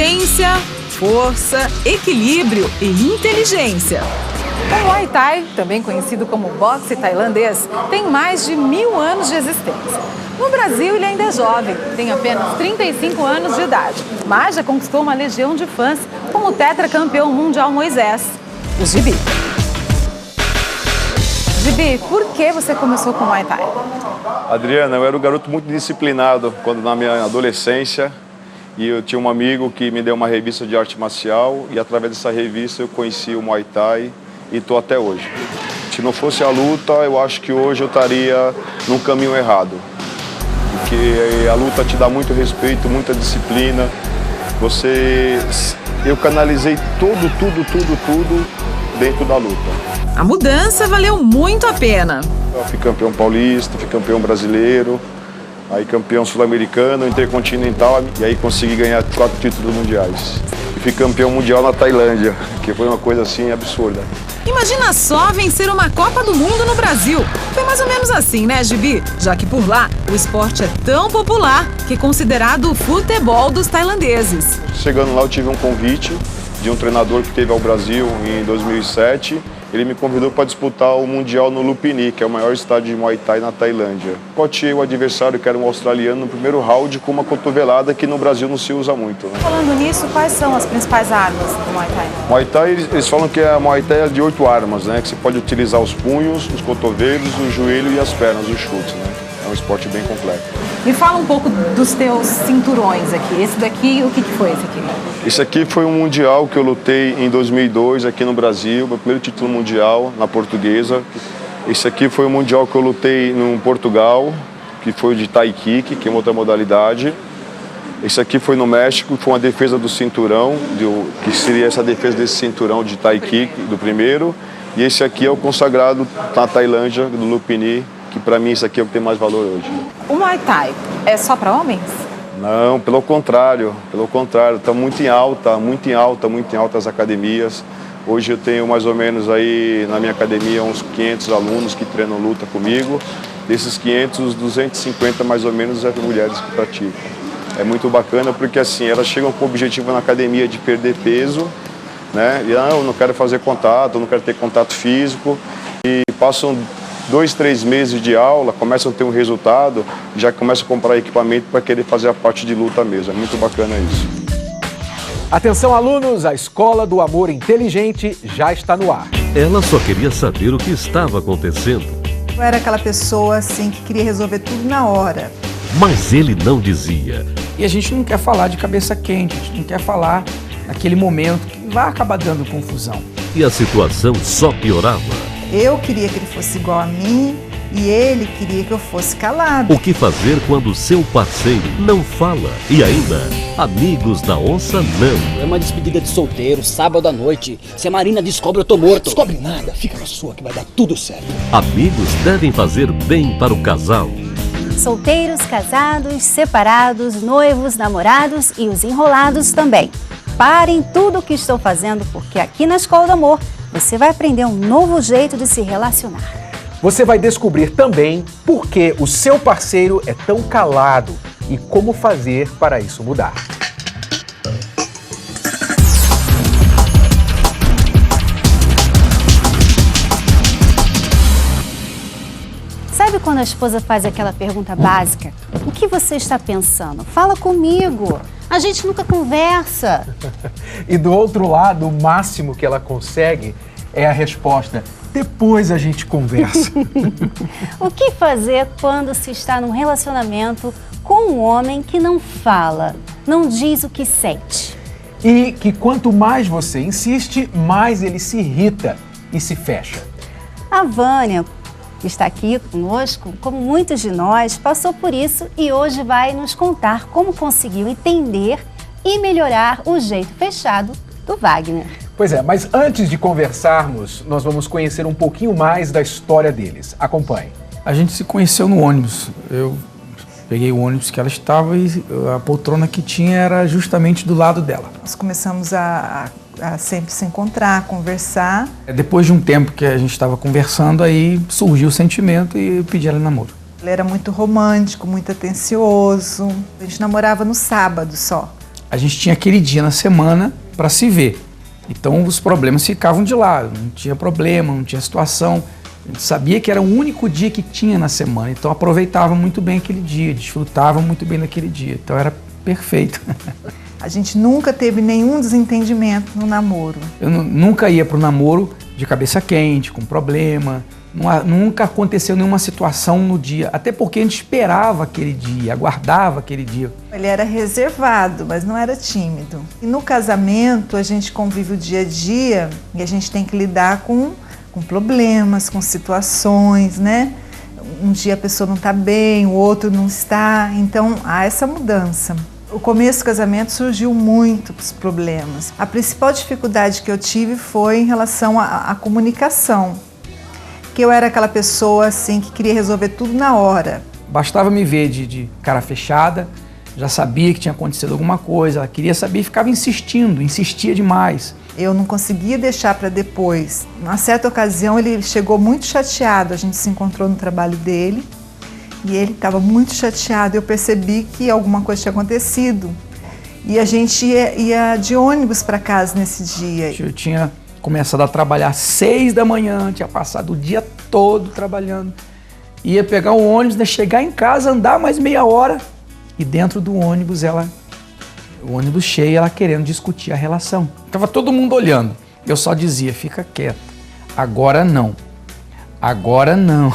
potência, força, equilíbrio e inteligência. O Muay Thai, também conhecido como boxe tailandês, tem mais de 1000 anos de existência. No Brasil, ele ainda é jovem, tem apenas 35 anos de idade, mas já conquistou uma legião de fãs, como o tetracampeão mundial Moisés, o Gibi. Gibi, por que você começou com o Muay Thai? Adriana, eu era um garoto muito disciplinado quando na minha adolescência. E eu tinha um amigo que me deu uma revista de arte marcial e através dessa revista eu conheci o Muay Thai e estou até hoje. Se não fosse a luta, eu acho que hoje eu estaria num caminho errado. Porque a luta te dá muito respeito, muita disciplina. Eu canalizei tudo dentro da luta. A mudança valeu muito a pena. Eu fui campeão paulista, fui campeão brasileiro. Aí campeão sul-americano, intercontinental, e aí consegui ganhar 4 títulos mundiais. E fui campeão mundial na Tailândia, que foi uma coisa assim absurda. Imagina só vencer uma Copa do Mundo no Brasil. Foi mais ou menos assim, né, Gibi? Já que por lá o esporte é tão popular que é considerado o futebol dos tailandeses. Chegando lá eu tive um convite de um treinador que teve ao Brasil em 2007. Ele me convidou para disputar o Mundial no Lumpini, que é o maior estádio de Muay Thai na Tailândia. Coteei o adversário, que era um australiano, no primeiro round com uma cotovelada que no Brasil não se usa muito. Né? Falando nisso, quais são as principais armas do Muay Thai? Muay Thai, eles falam que a Muay Thai é de 8 armas, né? Que você pode utilizar os punhos, os cotovelos, o joelho e as pernas, os chutes, né? É um esporte bem completo. Me fala um pouco dos teus cinturões aqui. Esse daqui, o que foi esse aqui? Esse aqui foi um mundial que eu lutei em 2002 aqui no Brasil, meu primeiro título mundial na Portuguesa. Esse aqui foi um mundial que eu lutei no Portugal, que foi o de Thai Kick, que é uma outra modalidade. Esse aqui foi no México, foi uma defesa do cinturão, que seria essa defesa desse cinturão de Thai Kick, do primeiro. E esse aqui é o consagrado na Tailândia, do Lumpini, que para mim isso aqui é o que tem mais valor hoje. O Muay Thai é só para homens? Não, pelo contrário, está muito em alta as academias. Hoje eu tenho mais ou menos aí na minha academia uns 500 alunos que treinam luta comigo. Desses 500, uns 250 mais ou menos é mulheres que praticam. É muito bacana porque assim, elas chegam com o objetivo na academia de perder peso, né? E eu não quero fazer contato, não quero ter contato físico e passam 2, 3 meses de aula, começam a ter um resultado, já começam a comprar equipamento para querer fazer a parte de luta mesmo. É muito bacana isso. Atenção, alunos, a Escola do Amor Inteligente já está no ar. Ela só queria saber o que estava acontecendo. Eu era aquela pessoa assim que queria resolver tudo na hora. Mas ele não dizia. E a gente não quer falar de cabeça quente, a gente não quer falar naquele momento que vai acabar dando confusão. E a situação só piorava. Eu queria que ele fosse igual a mim e ele queria que eu fosse calado. O que fazer quando o seu parceiro não fala? E ainda, amigos da onça não. É uma despedida de solteiro, sábado à noite. Se a Marina descobre, eu tô morto. Descobre nada, fica na sua que vai dar tudo certo. Amigos devem fazer bem para o casal. Solteiros, casados, separados, noivos, namorados e os enrolados também. Parem tudo o que estão fazendo, porque aqui na Escola do Amor você vai aprender um novo jeito de se relacionar. Você vai descobrir também por que o seu parceiro é tão calado e como fazer para isso mudar. Sabe quando a esposa faz aquela pergunta básica? O que você está pensando? Fala comigo. A gente nunca conversa. E do outro lado, o máximo que ela consegue é a resposta: depois a gente conversa. O que fazer quando se está num relacionamento com um homem que não fala, não diz o que sente? E que quanto mais você insiste, mais ele se irrita e se fecha. A Vânia, que está aqui conosco, como muitos de nós, passou por isso e hoje vai nos contar como conseguiu entender e melhorar o jeito fechado do Wagner. Pois é, mas antes de conversarmos, nós vamos conhecer um pouquinho mais da história deles. Acompanhe. A gente se conheceu no ônibus. Eu peguei o ônibus que ela estava e a poltrona que tinha era justamente do lado dela. Nós começamos a sempre se encontrar, conversar. Depois de um tempo que a gente estava conversando, aí surgiu o sentimento e eu pedi ela em namoro. Ele era muito romântico, muito atencioso. A gente namorava no sábado só. a gente tinha aquele dia na semana para se ver. Então os problemas ficavam de lado, não tinha problema, não tinha situação. A gente sabia que era o único dia que tinha na semana, então aproveitava muito bem aquele dia, desfrutava muito bem daquele dia. Então era perfeito. A gente nunca teve nenhum desentendimento no namoro. Eu nunca ia para o namoro de cabeça quente, com problema. Nunca aconteceu nenhuma situação no dia, até porque a gente esperava aquele dia, aguardava aquele dia. Ele era reservado, mas não era tímido. E no casamento a gente convive o dia a dia e a gente tem que lidar com problemas, com situações, né? Um dia a pessoa não está bem, o outro não está, então há essa mudança. O começo do casamento surgiu muitos problemas. A principal dificuldade que eu tive foi em relação à comunicação. Que eu era aquela pessoa assim que queria resolver tudo na hora. Bastava me ver de cara fechada, já sabia que tinha acontecido alguma coisa, ela queria saber e ficava insistindo, insistia demais. Eu não conseguia deixar para depois. Numa certa ocasião ele chegou muito chateado, a gente se encontrou no trabalho dele e ele estava muito chateado. Eu percebi que alguma coisa tinha acontecido e a gente ia de ônibus para casa nesse dia. Eu tinha começado a trabalhar às 6 da manhã, tinha passado o dia todo trabalhando. Ia pegar o ônibus, né, chegar em casa, andar mais meia hora e dentro do ônibus o ônibus cheio, ela querendo discutir a relação. Tava todo mundo olhando. Eu só dizia, fica quieto. Agora não. Agora não.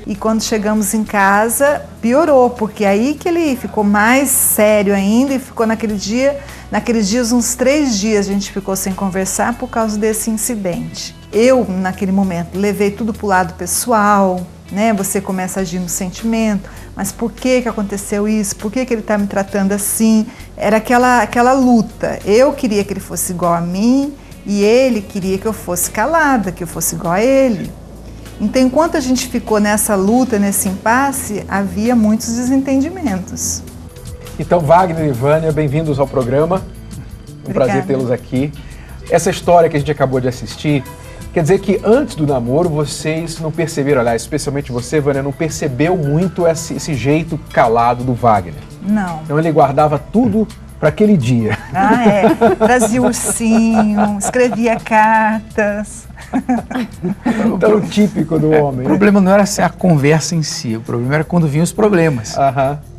E quando chegamos em casa, piorou, porque aí que ele ficou mais sério ainda e ficou naqueles dias, uns 3 dias a gente ficou sem conversar por causa desse incidente. Eu, naquele momento, levei tudo pro lado pessoal, né? Você começa a agir no sentimento, mas por que aconteceu isso? Por que ele está me tratando assim? Era aquela luta. Eu queria que ele fosse igual a mim e ele queria que eu fosse calada, que eu fosse igual a ele. Então, enquanto a gente ficou nessa luta, nesse impasse, havia muitos desentendimentos. Então, Wagner e Vânia, bem-vindos ao programa. Um prazer tê-los aqui. Essa história que a gente acabou de assistir, quer dizer que antes do namoro vocês não perceberam, aliás, especialmente você, Vânia, não percebeu muito esse jeito calado do Wagner. Não. Então ele guardava tudo para aquele dia. Trazia ursinho, escrevia cartas. Então, o típico do homem. O problema não era assim, a conversa em si, o problema era quando vinham os problemas.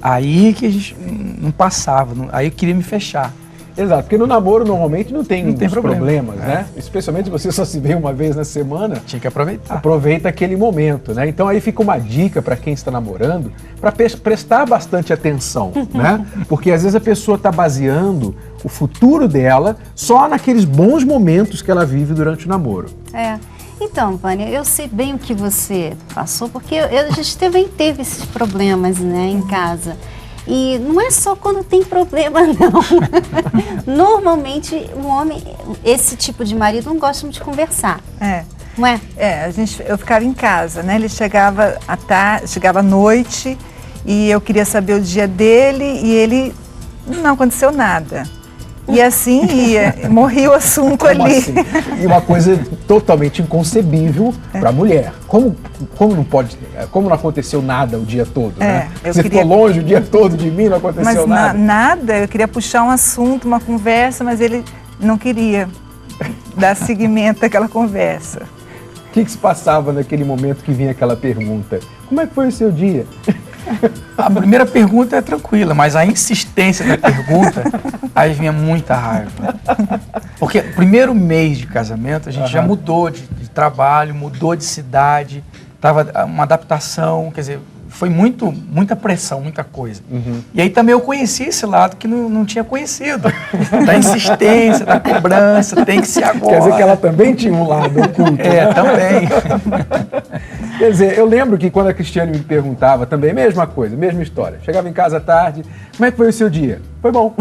Aí que a gente não passava, aí eu queria me fechar. Exato, porque no namoro normalmente não tem problemas, né? Especialmente se você só se vê uma vez na semana. Tinha que aproveitar. Aproveita aquele momento, né? Então aí fica uma dica para quem está namorando, para prestar bastante atenção, né? Porque às vezes a pessoa está baseando o futuro dela só naqueles bons momentos que ela vive durante o namoro. Então, Vânia, eu sei bem o que você passou, porque a gente também teve esses problemas, né, em casa. E não é só quando tem problema, não. Normalmente, o homem, esse tipo de marido, não gosta muito de conversar. Não é? Eu ficava em casa, né? Ele chegava à noite e eu queria saber o dia dele e ele não aconteceu nada. E assim morria o assunto ali. Assim? E uma coisa totalmente inconcebível para a mulher. Como não aconteceu nada o dia todo, né? Você ficou longe o dia todo de mim, não aconteceu nada. Mas nada, eu queria puxar um assunto, uma conversa, mas ele não queria dar seguimento àquela conversa. O que se passava naquele momento que vinha aquela pergunta? Como é que foi o seu dia? A primeira pergunta é tranquila, mas a insistência da pergunta, aí vinha muita raiva. Porque o primeiro mês de casamento a gente já mudou de trabalho, mudou de cidade, tava uma adaptação, quer dizer, foi muita pressão, muita coisa. E aí também eu conheci esse lado que não tinha conhecido, da insistência, da cobrança, tem que ser agora. Quer dizer que ela também tinha um lado oculto. Também. Quer dizer, eu lembro que quando a Cristiane me perguntava também, mesma coisa, mesma história. Chegava em casa à tarde, como é que foi o seu dia? Foi bom.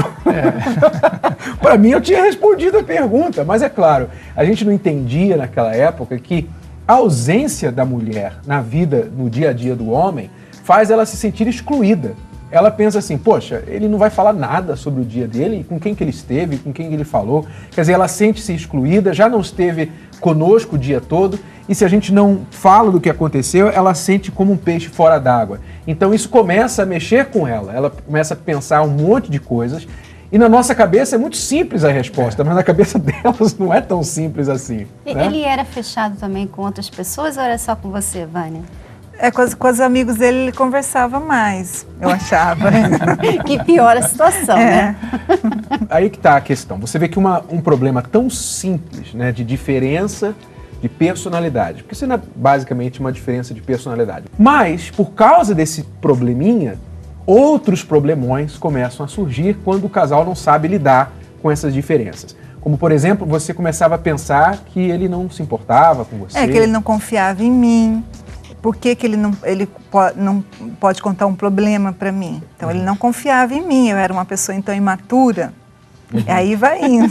Para mim, eu tinha respondido a pergunta, mas é claro, a gente não entendia naquela época que a ausência da mulher na vida, no dia a dia do homem, faz ela se sentir excluída. Ela pensa assim, poxa, ele não vai falar nada sobre o dia dele, com quem que ele esteve, com quem que ele falou. Quer dizer, ela sente-se excluída, já não esteve conosco o dia todo, e se a gente não fala do que aconteceu, ela sente como um peixe fora d'água. Então isso começa a mexer com ela começa a pensar um monte de coisas, E na nossa cabeça é muito simples a resposta, mas na cabeça delas não é tão simples assim. Né? Ele era fechado também com outras pessoas ou era só com você, Vânia? Com os amigos dele ele conversava mais, eu achava. Que piora a situação, né? Aí que está a questão. Você vê que um problema tão simples, né, de diferença de personalidade, porque isso é basicamente uma diferença de personalidade. Mas, por causa desse probleminha, outros problemões começam a surgir quando o casal não sabe lidar com essas diferenças. Como, por exemplo, você começava a pensar que ele não se importava com você. Que ele não confiava em mim. Por que ele não pode contar um problema para mim? Então, ele não confiava em mim. Eu era uma pessoa, então, imatura. E aí vai indo.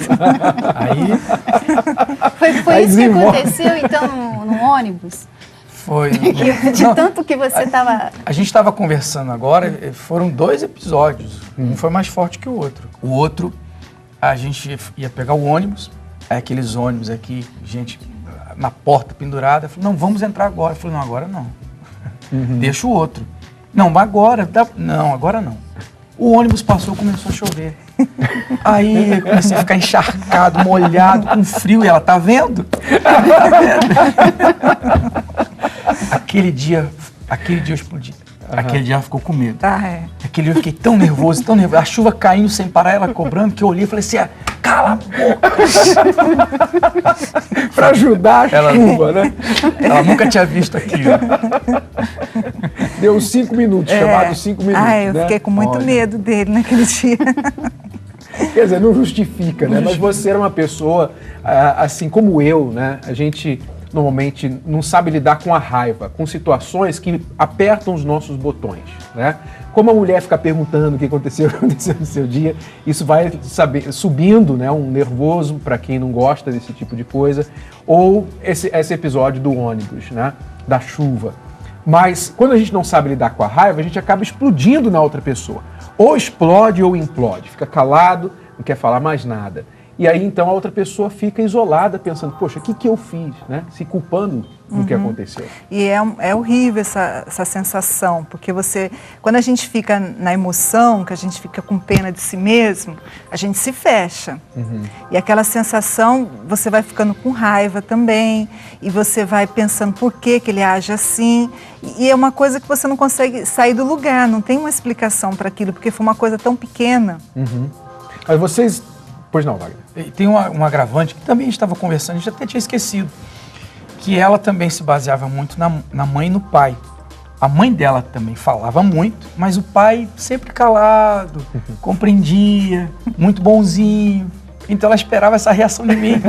Foi isso que aconteceu, então, no ônibus? Foi. Tanto que você estava... A gente estava conversando agora, foram 2 episódios. Um foi mais forte que o outro. O outro, a gente ia pegar o ônibus, aqueles ônibus aqui, gente na porta pendurada. Eu falei, não, vamos entrar agora. Eu falei, não, agora não. Deixa o outro. Não, agora. Não, agora não. O ônibus passou, começou a chover. Aí eu comecei a ficar encharcado, molhado, com frio. E ela, tá vendo? Aquele dia eu explodi. Aquele dia ela ficou com medo. Aquele dia eu fiquei tão nervoso. A chuva caindo sem parar, ela cobrando, que eu olhei e falei assim, cala a boca. Pra ajudar a chuva, né? Ela nunca tinha visto aquilo. Deu 5 minutos, chamado 5 minutos. Eu fiquei com muito medo dele naquele dia. Quer dizer, não justifica, né? Mas você era uma pessoa, assim como eu, né? A gente normalmente não sabe lidar com a raiva, com situações que apertam os nossos botões, né? Como a mulher fica perguntando o que aconteceu no seu dia, isso vai subindo, né? Um nervoso para quem não gosta desse tipo de coisa, ou esse episódio do ônibus, né? Da chuva. Mas quando a gente não sabe lidar com a raiva, a gente acaba explodindo na outra pessoa. Ou explode ou implode, fica calado, não quer falar mais nada. E aí, então, a outra pessoa fica isolada, pensando, poxa, o que eu fiz, né? Se culpando do que aconteceu. E é horrível essa sensação, porque quando a gente fica na emoção, que a gente fica com pena de si mesmo, a gente se fecha. E aquela sensação, você vai ficando com raiva também, e você vai pensando por que ele age assim, e é uma coisa que você não consegue sair do lugar, não tem uma explicação para aquilo, porque foi uma coisa tão pequena. Mas vocês... Pois não, Wagner. Tem um agravante que também a gente estava conversando, a gente até tinha esquecido, que ela também se baseava muito na mãe e no pai. A mãe dela também falava muito, mas o pai sempre calado, compreendia, muito bonzinho. Então ela esperava essa reação de mim.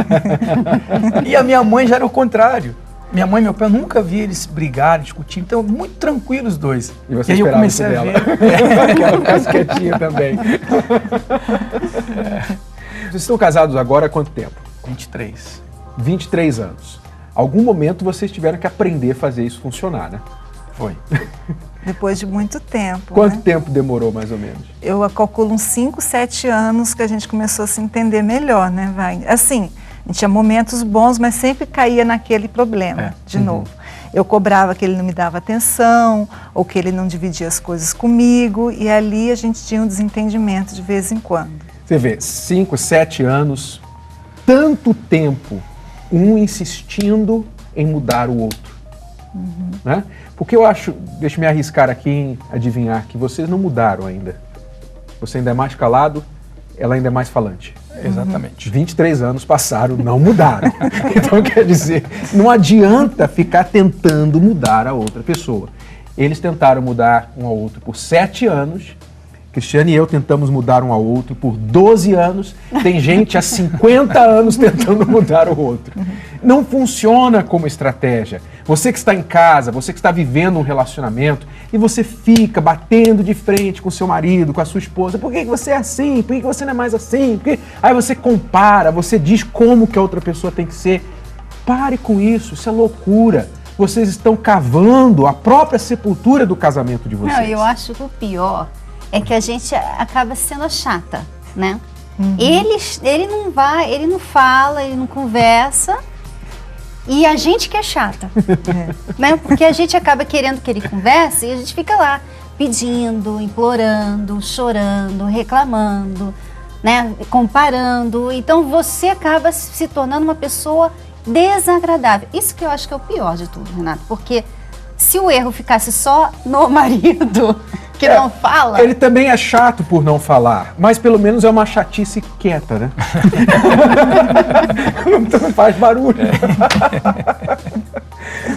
E a minha mãe já era o contrário. Minha mãe e meu pai, eu nunca vi eles brigarem, discutir, então muito tranquilos os dois. E você aí eu esperava comecei isso a dela. ver. Que ela ficasse quietinha também. Vocês estão casados agora há quanto tempo? 23. 23 anos. Algum momento vocês tiveram que aprender a fazer isso funcionar, né? Foi. Depois de muito tempo. Quanto tempo demorou, mais ou menos? Eu calculo uns 5, 7 anos que a gente começou a se entender melhor, né, Wagner? Assim, a gente tinha momentos bons, mas sempre caía naquele problema, de novo. Eu cobrava que ele não me dava atenção, ou que ele não dividia as coisas comigo, e ali a gente tinha um desentendimento de vez em quando. Você vê, 5, 7 anos, tanto tempo, um insistindo em mudar o outro. Né? Porque eu acho, deixa eu me arriscar aqui em adivinhar, que vocês não mudaram ainda. Você ainda é mais calado, ela ainda é mais falante. Exatamente. 23 anos passaram, não mudaram. Então, quer dizer, não adianta ficar tentando mudar a outra pessoa. Eles tentaram mudar um ao outro por 7 anos, Cristiane e eu tentamos mudar um ao outro por 12 anos, tem gente há 50 anos tentando mudar o outro. Não funciona como estratégia. Você que está em casa, você que está vivendo um relacionamento e você fica batendo de frente com seu marido, com a sua esposa, por que você é assim? Por que você não é mais assim? Aí você compara, você diz como que a outra pessoa tem que ser. Pare com isso, isso é loucura. Vocês estão cavando a própria sepultura do casamento de vocês. Não, eu acho que o pior é que a gente acaba sendo chata, né? Ele não vai, ele não fala, ele não conversa, e a gente que é chata, né? Porque a gente acaba querendo que ele converse e a gente fica lá pedindo, implorando, chorando, reclamando, né, comparando. Então você acaba se tornando uma pessoa desagradável. Isso que eu acho que é o pior de tudo, Renato, porque se o erro ficasse só no marido que não fala... Ele também é chato por não falar, mas pelo menos é uma chatice quieta, né? Não faz barulho.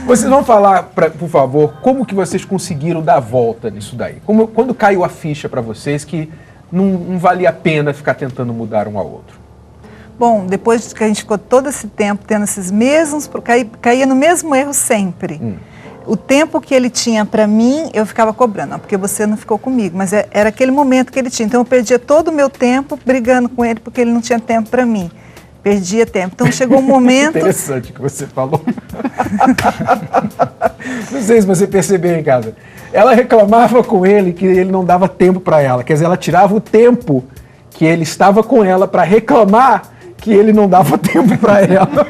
Vocês vão falar, por favor, como que vocês conseguiram dar a volta nisso daí? Quando caiu a ficha para vocês que não valia a pena ficar tentando mudar um ao outro? Bom, depois que a gente ficou todo esse tempo tendo esses mesmos... Caía no mesmo erro sempre. O tempo que ele tinha para mim, eu ficava cobrando. Não, porque você não ficou comigo, mas era aquele momento que ele tinha. Então eu perdia todo o meu tempo brigando com ele porque ele não tinha tempo para mim. Perdia tempo. Então chegou um momento... Interessante o que você falou. Não sei se você percebeu em casa. Ela reclamava com ele que ele não dava tempo para ela. Quer dizer, ela tirava o tempo que ele estava com ela para reclamar que ele não dava tempo para ela.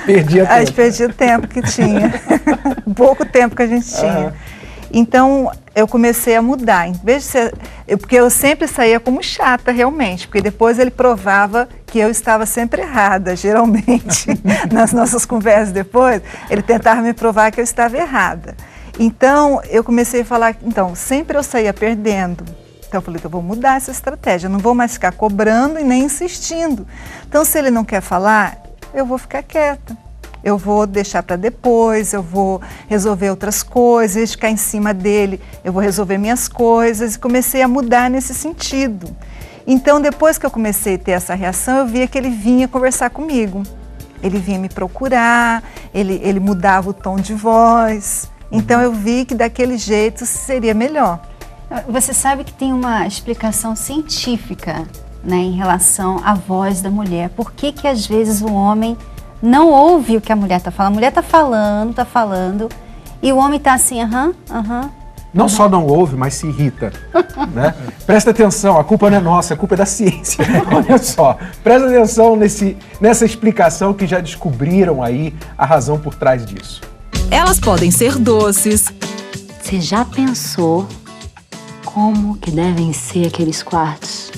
Perdia tempo. A gente perdia o tempo que tinha. Pouco tempo que a gente tinha. Então, eu comecei a mudar. Em vez de ser... Porque eu sempre saía como chata, realmente. Porque depois ele provava que eu estava sempre errada, geralmente. Nas nossas conversas depois, ele tentava me provar que eu estava errada. Então, eu comecei a falar... Então, sempre eu saía perdendo. Então eu falei que eu vou mudar essa estratégia, eu não vou mais ficar cobrando e nem insistindo. Então se ele não quer falar, eu vou ficar quieta. Eu vou deixar para depois, eu vou resolver outras coisas, em vez de ficar em cima dele, eu vou resolver minhas coisas. E comecei a mudar nesse sentido. Então depois que eu comecei a ter essa reação, eu via que ele vinha conversar comigo. Ele vinha me procurar, ele mudava o tom de voz. Então eu vi que daquele jeito seria melhor. Você sabe que tem uma explicação científica, né, em relação à voz da mulher. Por que que às vezes o homem não ouve o que a mulher está falando? A mulher está falando, e o homem está assim, Não só não ouve, mas se irrita. Né? Presta atenção, a culpa não é nossa, a culpa é da ciência. Olha só, presta atenção nessa explicação que já descobriram aí a razão por trás disso. Elas podem ser doces. Você já pensou como que devem ser aqueles quartos?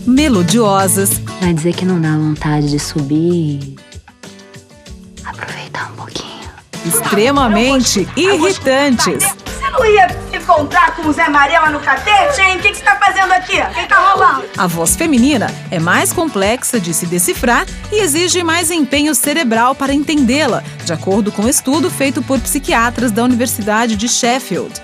Melodiosas. Vai dizer que não dá vontade de subir e aproveitar um pouquinho. Extremamente irritantes. Você não ia se encontrar com o Zé Maria lá no catete, hein? O que você tá fazendo aqui? Quem tá rolando? A voz feminina é mais complexa de se decifrar e exige mais empenho cerebral para entendê-la, de acordo com um estudo feito por psiquiatras da Universidade de Sheffield.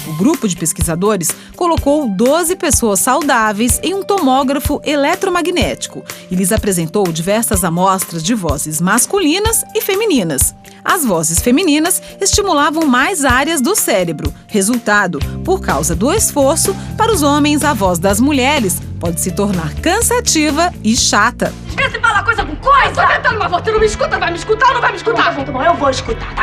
O grupo de pesquisadores colocou 12 pessoas saudáveis em um tomógrafo eletromagnético e lhes apresentou diversas amostras de vozes masculinas e femininas. As vozes femininas estimulavam mais áreas do cérebro. Resultado, por causa do esforço, para os homens a voz das mulheres pode se tornar cansativa e chata. Você fala coisa com coisa! Eu tô tentando, mas você não me escuta, vai me escutar ou não vai me escutar? Tá bom, eu vou escutar.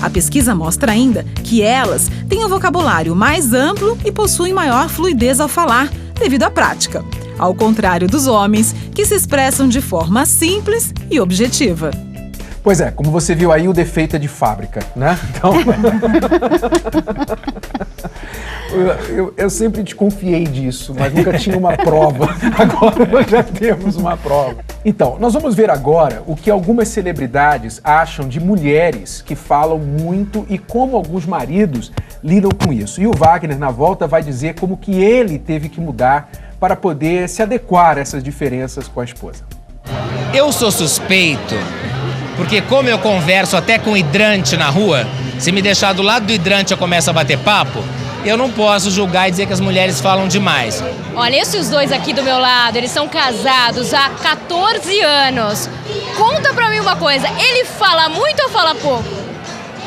A pesquisa mostra ainda que elas têm um vocabulário mais amplo e possuem maior fluidez ao falar, devido à prática. Ao contrário dos homens, que se expressam de forma simples e objetiva. Pois é, como você viu aí, o defeito é de fábrica, né? Então... eu sempre desconfiei disso, mas nunca tinha uma prova. Agora nós já temos uma prova. Então, nós vamos ver agora o que algumas celebridades acham de mulheres que falam muito e como alguns maridos lidam com isso. E o Wagner, na volta, vai dizer como que ele teve que mudar para poder se adequar a essas diferenças com a esposa. Eu sou suspeito, porque como eu converso até com hidrante na rua, se me deixar do lado do hidrante eu começo a bater papo, eu não posso julgar e dizer que as mulheres falam demais. Olha, esses dois aqui do meu lado, eles são casados há 14 anos. Conta pra mim uma coisa, ele fala muito ou fala pouco?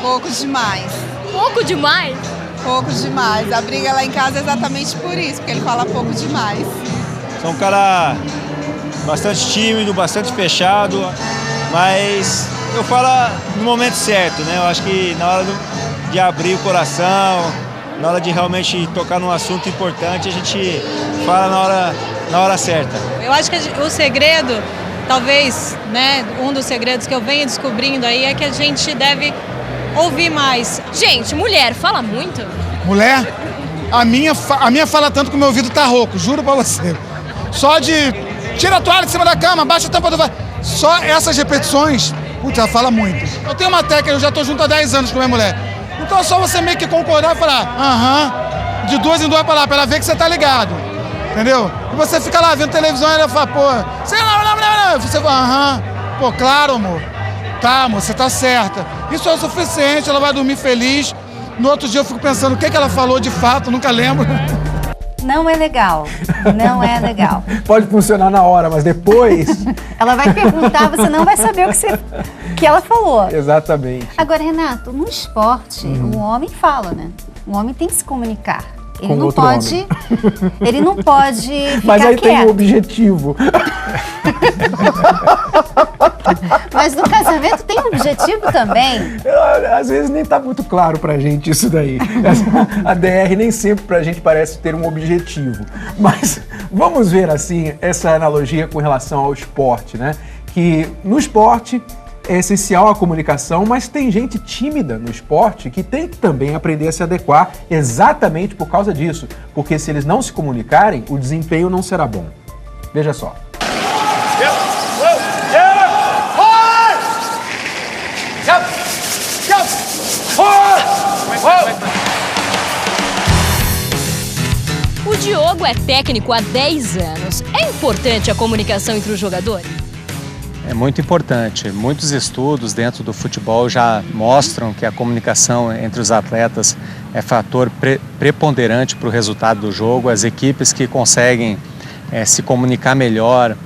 Pouco demais. Pouco demais? Pouco demais. A briga lá em casa é exatamente por isso, porque ele fala pouco demais. Sou um cara bastante tímido, bastante fechado, mas eu falo no momento certo, né? Eu acho que na hora de abrir o coração, na hora de realmente tocar num assunto importante, a gente fala na hora certa. Eu acho que o segredo, talvez, né, um dos segredos que eu venho descobrindo aí é que a gente deve ouvir mais. Gente, mulher fala muito? Mulher? A minha fala tanto que o meu ouvido tá rouco, juro pra você. Só de tira a toalha de cima da cama, baixa a tampa do vaso. Só essas repetições, putz, ela fala muito. Eu tenho uma técnica, eu já tô junto há 10 anos com minha mulher. Então é só você meio que concordar e falar, de 2 em 2 palavras, pra ela ver que você tá ligado. Entendeu? E você fica lá vendo televisão e ela fala, pô, você não. Você fala, pô, claro, amor. Tá, amor, você tá certa. Isso é o suficiente, ela vai dormir feliz. No outro dia eu fico pensando o que ela falou de fato, nunca lembro. Não é legal, não é legal. Pode funcionar na hora, mas depois... Ela vai perguntar, você não vai saber o que ela falou. Exatamente. Agora, Renato, no esporte, o homem fala, né? O homem tem que se comunicar. Ele não pode ficar mas aí quieto. Tem um objetivo. Mas no casamento tem um objetivo também. Às vezes nem tá muito claro pra gente isso daí. A DR nem sempre pra gente parece ter um objetivo. Mas vamos ver assim essa analogia com relação ao esporte, né? Que no esporte é essencial a comunicação, mas tem gente tímida no esporte que tem que também aprender a se adequar exatamente por causa disso. Porque se eles não se comunicarem, o desempenho não será bom. Veja só. O Diogo é técnico há 10 anos. É importante a comunicação entre os jogadores? É muito importante. Muitos estudos dentro do futebol já mostram que a comunicação entre os atletas é fator preponderante para o resultado do jogo. As equipes que conseguem se comunicar melhor,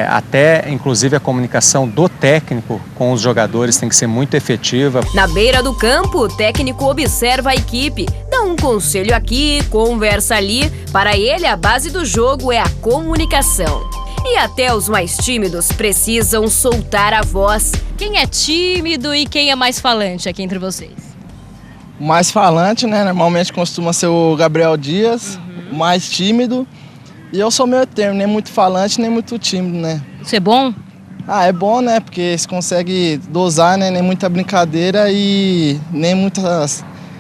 até inclusive a comunicação do técnico com os jogadores tem que ser muito efetiva. Na beira do campo, o técnico observa a equipe, dá um conselho aqui, conversa ali. Para ele, a base do jogo é a comunicação. E até os mais tímidos precisam soltar a voz. Quem é tímido e quem é mais falante aqui entre vocês? O mais falante, né? Normalmente costuma ser o Gabriel Dias, mais tímido. E eu sou meio termo, nem muito falante, nem muito tímido, né? Isso é bom? É bom, né? Porque você consegue dosar, né? Nem muita brincadeira e nem muita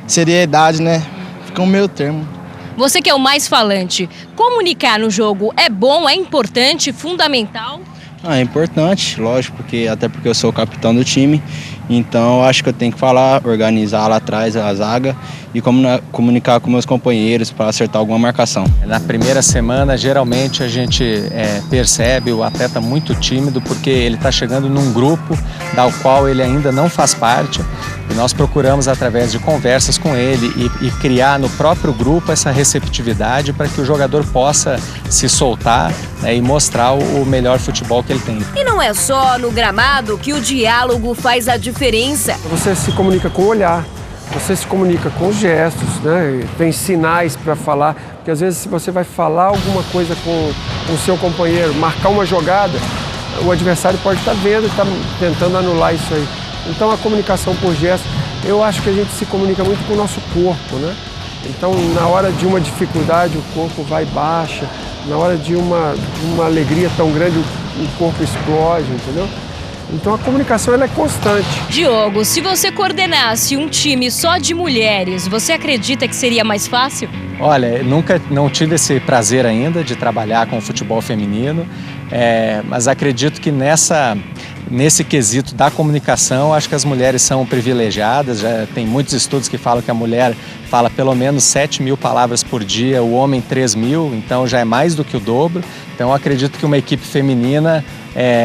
seriedade, né? Fica um meio termo. Você que é o mais falante, comunicar no jogo é bom, é importante, fundamental? É importante, lógico, até porque eu sou o capitão do time, então eu acho que eu tenho que falar, organizar lá atrás a zaga e comunicar com meus companheiros para acertar alguma marcação. Na primeira semana, geralmente a gente percebe o atleta muito tímido porque ele está chegando num grupo da qual ele ainda não faz parte e nós procuramos, através de conversas com ele e criar no próprio grupo essa receptividade para que o jogador possa se soltar e mostrar o melhor futebol que ele tem. E não é só no gramado que o diálogo faz a diferença. Você se comunica com o olhar, você se comunica com os gestos, né? Tem sinais para falar, porque às vezes se você vai falar alguma coisa com o seu companheiro, marcar uma jogada, o adversário pode estar vendo e estar tentando anular isso aí. Então a comunicação por gestos, eu acho que a gente se comunica muito com o nosso corpo, né? Então na hora de uma dificuldade o corpo vai baixa, na hora de uma alegria tão grande o corpo explode, entendeu? Então a comunicação ela é constante. Diogo, se você coordenasse um time só de mulheres, você acredita que seria mais fácil? Olha, não tive esse prazer ainda de trabalhar com o futebol feminino, mas acredito que nesse quesito da comunicação, acho que as mulheres são privilegiadas. Já tem muitos estudos que falam que a mulher fala pelo menos 7.000 palavras por dia, o homem 3.000, então já é mais do que o dobro. Então acredito que uma equipe feminina,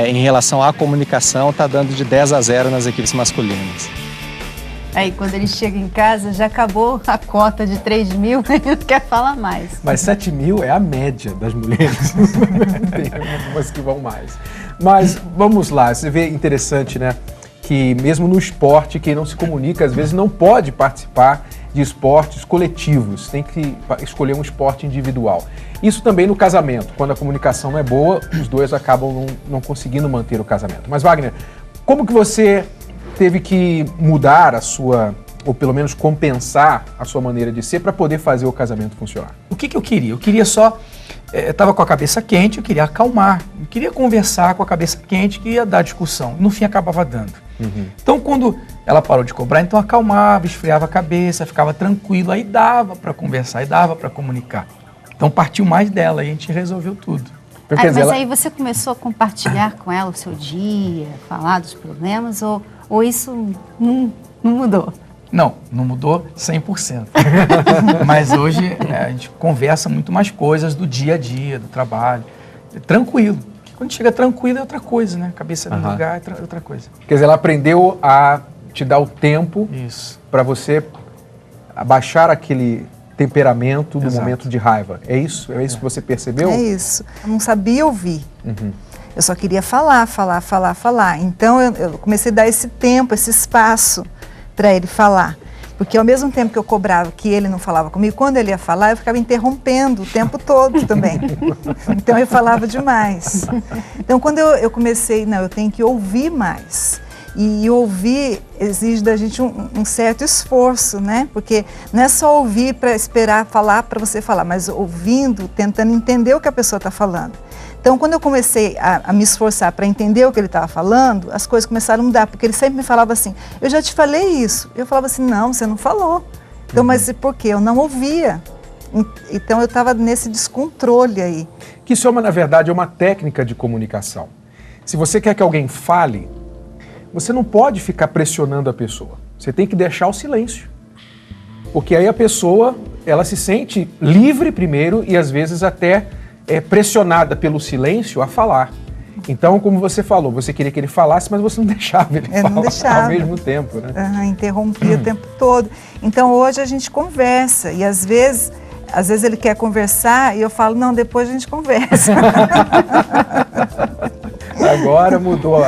em relação à comunicação, está dando de 10-0 nas equipes masculinas. Aí quando ele chega em casa, já acabou a cota de 3.000, ele não quer falar mais. Mas 7.000 é a média das mulheres. Tem algumas que vão mais. Mas vamos lá, você vê interessante, né? Que mesmo no esporte, quem não se comunica, às vezes não pode participar de esportes coletivos, tem que escolher um esporte individual. Isso também no casamento, quando a comunicação não é boa, os dois acabam não conseguindo manter o casamento. Mas Wagner, como que você teve que mudar a sua, ou pelo menos compensar a sua maneira de ser para poder fazer o casamento funcionar? O que eu queria? Eu queria só... Eu estava com a cabeça quente, eu queria acalmar, eu queria conversar com a cabeça quente que ia dar discussão. No fim acabava dando. Então quando ela parou de cobrar, então acalmava, esfriava a cabeça, ficava tranquilo, aí dava para conversar, aí dava para comunicar. Então partiu mais dela e a gente resolveu tudo. Então, quer dizer, mas aí você começou a compartilhar com ela o seu dia, falar dos problemas, ou isso não mudou? Não mudou 100%. Mas hoje a gente conversa muito mais coisas do dia a dia, do trabalho. Tranquilo. Quando chega tranquilo é outra coisa, né? Cabeça no lugar é outra coisa. Quer dizer, ela aprendeu a te dar o tempo para você abaixar aquele temperamento no momento de raiva. É isso? É isso que você percebeu? É isso. Eu não sabia ouvir. Eu só queria falar. Então eu comecei a dar esse tempo, esse espaço para ele falar. Porque ao mesmo tempo que eu cobrava que ele não falava comigo, quando ele ia falar, eu ficava interrompendo o tempo todo também. Então eu falava demais. Então quando eu comecei, eu tenho que ouvir mais. E ouvir exige da gente um certo esforço, né? Porque não é só ouvir para esperar falar para você falar, mas ouvindo, tentando entender o que a pessoa está falando. Então, quando eu comecei a me esforçar para entender o que ele estava falando, as coisas começaram a mudar, porque ele sempre me falava assim, eu já te falei isso. Eu falava assim, não, você não falou. Então, mas por quê? Eu não ouvia. Então, eu estava nesse descontrole aí. Que isso, na verdade, é uma técnica de comunicação. Se você quer que alguém fale, você não pode ficar pressionando a pessoa. Você tem que deixar o silêncio. Porque aí a pessoa, ela se sente livre primeiro e às vezes até pressionada pelo silêncio a falar. Então, como você falou, você queria que ele falasse, mas você não deixava ele falar não deixava. Ao mesmo tempo, né? Interrompia o tempo todo. Então, hoje a gente conversa e às vezes ele quer conversar e eu falo, não, depois a gente conversa. Agora mudou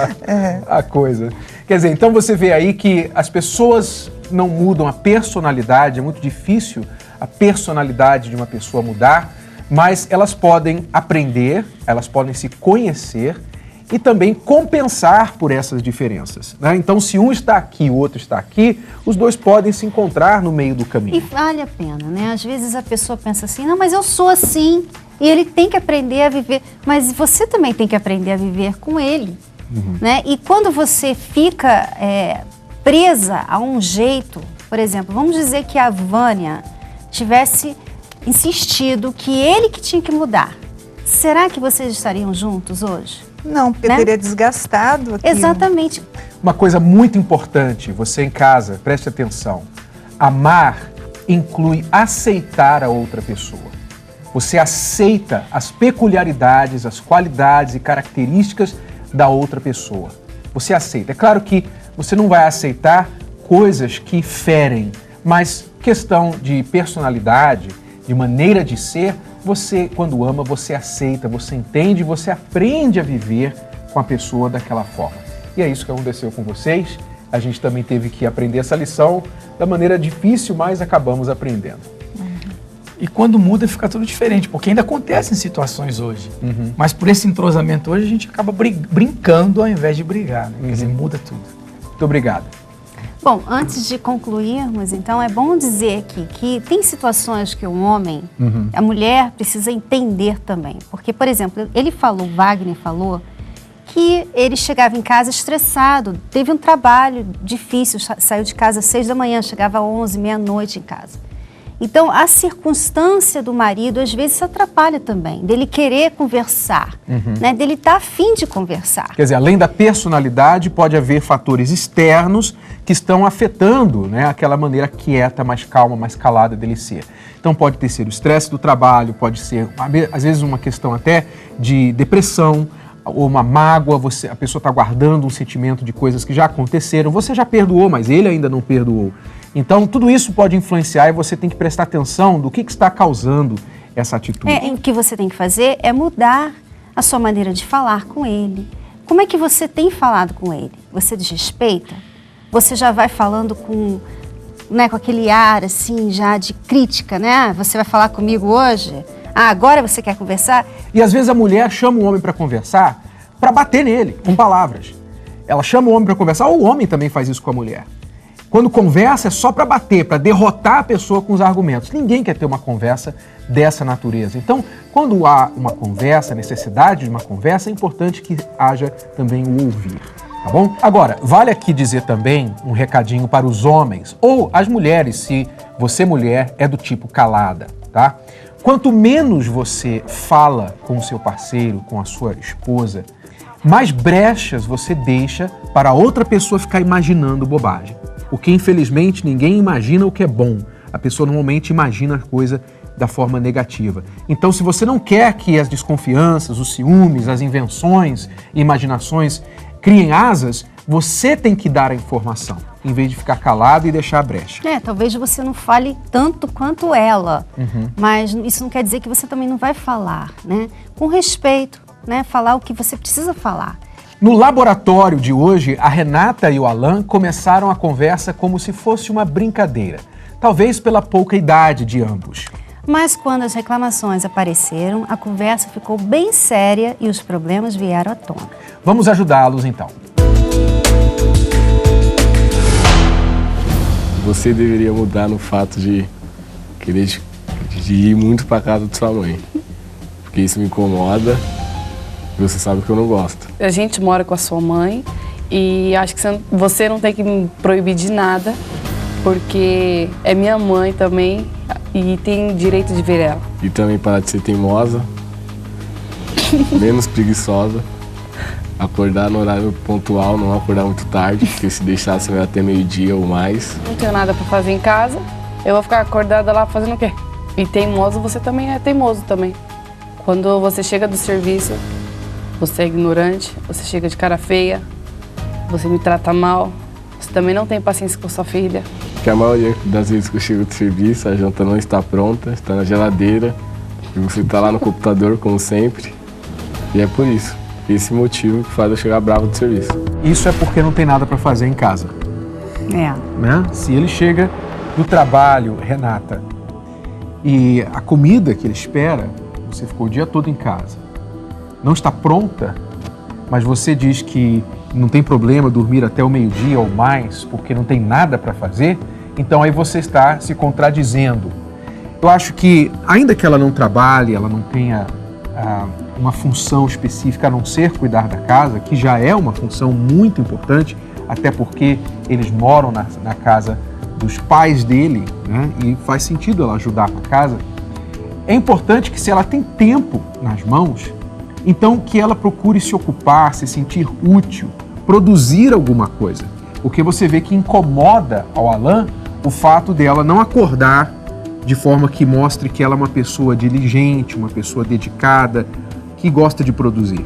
a coisa. Quer dizer, então você vê aí que as pessoas não mudam a personalidade, é muito difícil a personalidade de uma pessoa mudar, mas elas podem aprender, elas podem se conhecer e também compensar por essas diferenças, né? Então, se um está aqui e o outro está aqui, os dois podem se encontrar no meio do caminho. E vale a pena, né? Às vezes a pessoa pensa assim, não, mas eu sou assim, e ele tem que aprender a viver, mas você também tem que aprender a viver com ele, né? E quando você fica presa a um jeito, por exemplo, vamos dizer que a Vânia tivesse insistido que ele que tinha que mudar, será que vocês estariam juntos hoje? Não, porque teria desgastado aquilo. Exatamente. Uma coisa muito importante, você em casa, preste atenção. Amar inclui aceitar a outra pessoa. Você aceita as peculiaridades, as qualidades e características da outra pessoa. Você aceita. É claro que você não vai aceitar coisas que ferem, mas questão de personalidade, de maneira de ser, você, quando ama, você aceita, você entende, você aprende a viver com a pessoa daquela forma. E é isso que aconteceu com vocês. A gente também teve que aprender essa lição da maneira difícil, mas acabamos aprendendo. E quando muda, fica tudo diferente, porque ainda acontecem situações hoje. Mas por esse entrosamento hoje, a gente acaba brincando ao invés de brigar, né? Quer dizer, muda tudo. Muito obrigado. Bom, antes de concluirmos, então, é bom dizer aqui que tem situações que o homem, a mulher precisa entender também. Porque, por exemplo, Wagner falou, que ele chegava em casa estressado, teve um trabalho difícil, saiu de casa às 6 da manhã, chegava às 11, meia-noite em casa. Então, a circunstância do marido, às vezes, se atrapalha também, dele querer conversar, né? Dele estar afim de conversar. Quer dizer, além da personalidade, pode haver fatores externos que estão afetando, né, aquela maneira quieta, mais calma, mais calada dele ser. Então, pode ter sido o estresse do trabalho, pode ser, às vezes, uma questão até de depressão, ou uma mágoa, a pessoa está guardando um sentimento de coisas que já aconteceram, você já perdoou, mas ele ainda não perdoou. Então, tudo isso pode influenciar e você tem que prestar atenção do que está causando essa atitude. O que você tem que fazer é mudar a sua maneira de falar com ele. Como é que você tem falado com ele? Você desrespeita? Você já vai falando com aquele ar, assim, já de crítica, né? Você vai falar comigo hoje? Agora você quer conversar? E às vezes a mulher chama o homem para conversar para bater nele, com palavras. Ela chama o homem para conversar, ou o homem também faz isso com a mulher. Quando conversa é só para bater, para derrotar a pessoa com os argumentos. Ninguém quer ter uma conversa dessa natureza. Então, quando há uma conversa, necessidade de uma conversa, é importante que haja também o ouvir, tá bom? Agora, vale aqui dizer também um recadinho para os homens ou as mulheres, se você mulher é do tipo calada, tá? Quanto menos você fala com o seu parceiro, com a sua esposa, mais brechas você deixa para outra pessoa ficar imaginando bobagem. Porque, infelizmente, ninguém imagina o que é bom. A pessoa normalmente imagina a coisa da forma negativa. Então, se você não quer que as desconfianças, os ciúmes, as invenções e imaginações criem asas, você tem que dar a informação, em vez de ficar calado e deixar a brecha. Talvez você não fale tanto quanto ela, mas isso não quer dizer que você também não vai falar, né? Com respeito, né? Falar o que você precisa falar. No laboratório de hoje, a Renata e o Alan começaram a conversa como se fosse uma brincadeira, talvez pela pouca idade de ambos. Mas quando as reclamações apareceram, a conversa ficou bem séria e os problemas vieram à tona. Vamos ajudá-los então. Você deveria mudar no fato de querer de ir muito para casa de sua mãe, porque isso me incomoda e você sabe que eu não gosto. A gente mora com a sua mãe e acho que você não tem que me proibir de nada, porque é minha mãe também e tem direito de ver ela. E também parar de ser teimosa, menos preguiçosa, acordar no horário pontual, não acordar muito tarde, porque se deixar você vai até meio-dia ou mais. Não tenho nada para fazer em casa, eu vou ficar acordada lá fazendo o quê? E teimoso, você também é teimoso também. Quando você chega do serviço, você é ignorante, você chega de cara feia, você me trata mal, você também não tem paciência com sua filha. Porque a maioria das vezes que eu chego do serviço, a janta não está pronta, está na geladeira, e você está lá no computador, como sempre, e é por isso. Esse motivo que faz eu chegar bravo do serviço. Isso é porque não tem nada para fazer em casa. Né? Se ele chega do trabalho, Renata, e a comida que ele espera, você ficou o dia todo em casa, não está pronta, mas você diz que não tem problema dormir até o meio-dia ou mais, porque não tem nada para fazer, então aí você está se contradizendo. Eu acho que, ainda que ela não trabalhe, ela não tenha uma função específica a não ser cuidar da casa, que já é uma função muito importante, até porque eles moram na casa dos pais dele, né? E faz sentido ela ajudar na casa. É importante que, se ela tem tempo nas mãos, então que ela procure se ocupar, se sentir útil, produzir alguma coisa. Porque você vê que incomoda ao Alan o fato dela não acordar de forma que mostre que ela é uma pessoa diligente, uma pessoa dedicada, que gosta de produzir.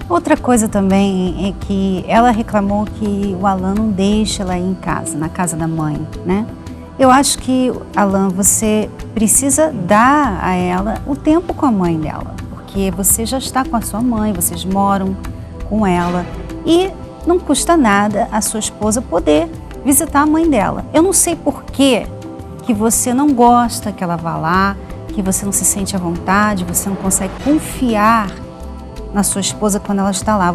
Outra coisa também é que ela reclamou que o Alan não deixa ela ir em casa, na casa da mãe, né? Eu acho que, Alan, você precisa dar a ela o tempo com a mãe dela, porque você já está com a sua mãe, vocês moram com ela e não custa nada a sua esposa poder visitar a mãe dela. Eu não sei por que você não gosta que ela vá lá, que você não se sente à vontade, você não consegue confiar na sua esposa quando ela está lá.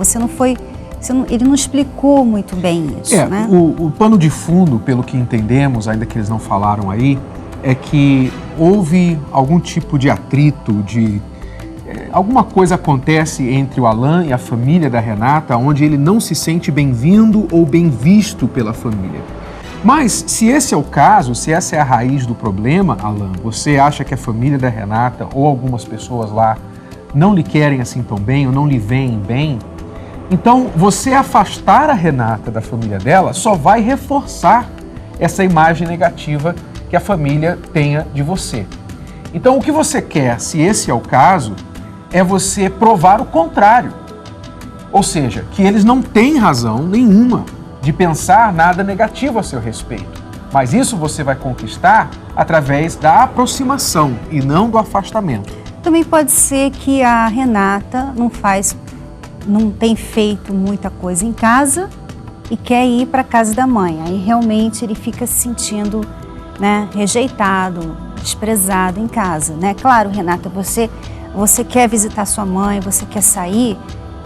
Ele não explicou muito bem isso, né? O pano de fundo, pelo que entendemos, ainda que eles não falaram aí, é que houve algum tipo de atrito, alguma coisa acontece entre o Alan e a família da Renata, onde ele não se sente bem-vindo ou bem visto pela família. Mas, se esse é o caso, se essa é a raiz do problema, Alan, você acha que a família da Renata ou algumas pessoas lá não lhe querem assim tão bem ou não lhe veem bem, então você afastar a Renata da família dela só vai reforçar essa imagem negativa que a família tenha de você. Então, o que você quer, se esse é o caso, é você provar o contrário. Ou seja, que eles não têm razão nenhuma de pensar nada negativo a seu respeito. Mas isso você vai conquistar através da aproximação e não do afastamento. Também pode ser que a Renata não tem feito muita coisa em casa e quer ir para a casa da mãe. Aí realmente ele fica se sentindo, né, rejeitado, desprezado em casa, né? Claro, Renata, você quer visitar sua mãe, você quer sair,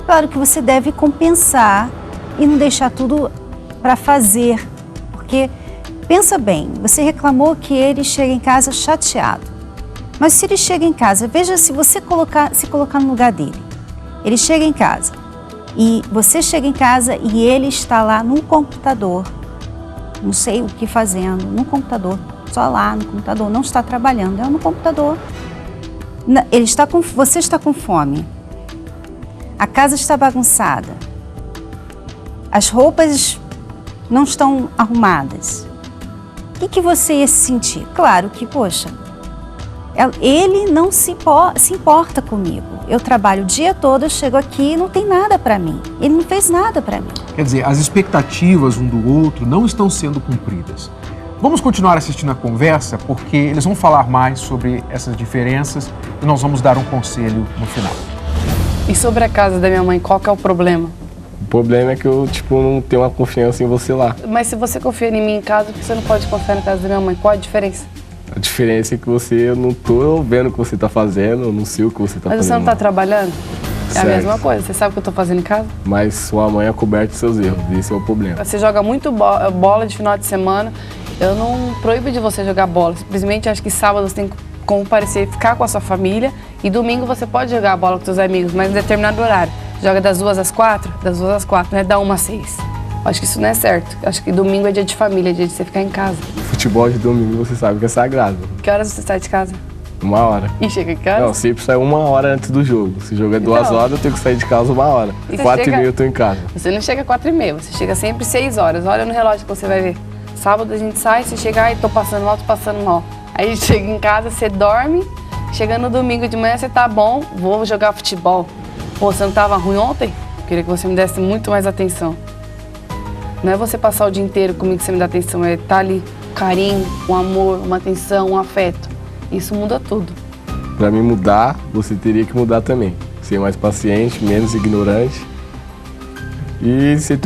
claro que você deve compensar e não deixar tudo para fazer, porque pensa bem, você reclamou que ele chega em casa chateado, mas se ele chega em casa, veja se você se colocar no lugar dele, ele chega em casa e você chega em casa e ele está lá no computador, não sei o que fazendo, no computador, só lá no computador, não está trabalhando, é no computador. Você está com fome, a casa está bagunçada, as roupas não estão arrumadas. O que você ia sentir? Claro que, poxa, ele não se importa comigo. Eu trabalho o dia todo, eu chego aqui e não tem nada para mim. Ele não fez nada para mim. Quer dizer, as expectativas um do outro não estão sendo cumpridas. Vamos continuar assistindo a conversa, porque eles vão falar mais sobre essas diferenças e nós vamos dar um conselho no final. E sobre a casa da minha mãe, qual que é o problema? O problema é que eu, não tenho uma confiança em você lá. Mas se você confia em mim em casa, por que você não pode confiar na casa da minha mãe? Qual a diferença? A diferença é que eu não tô vendo o que você tá fazendo, eu não sei o que você tá fazendo. Mas você não tá trabalhando? É certo. A mesma coisa, você sabe o que eu tô fazendo em casa? Mas sua mãe é coberta de seus erros, esse é o problema. Você joga muito bola de final de semana, eu não proíbo de você jogar bola, simplesmente acho que sábado você tem que comparecer, ficar com a sua família e domingo você pode jogar bola com seus amigos, mas em determinado horário. Joga das 2 às 4? Das 2 às 4, não é da 1 às 6. Acho que isso não é certo. Acho que domingo é dia de família, é dia de você ficar em casa. Futebol de domingo você sabe que é sagrado. Que horas você sai de casa? 1 hora. E chega em casa? Não, sempre sai 1 hora antes do jogo. Se o jogo é 2 horas, eu tenho que sair de casa 1 hora. 4h30 eu tô em casa. Você não chega 4h30, você chega sempre 6 horas. Olha no relógio que você vai ver. Sábado a gente sai, você chega, tô passando mal. Aí chega em casa, você dorme. Chega no domingo de manhã, você tá bom, vou jogar futebol. Pô, você não tava ruim ontem? Queria que você me desse muito mais atenção. Não é você passar o dia inteiro comigo que você me dá atenção, é estar ali, um carinho, um amor, uma atenção, um afeto. Isso muda tudo. Pra mim mudar, você teria que mudar também. Ser mais paciente, menos ignorante e ser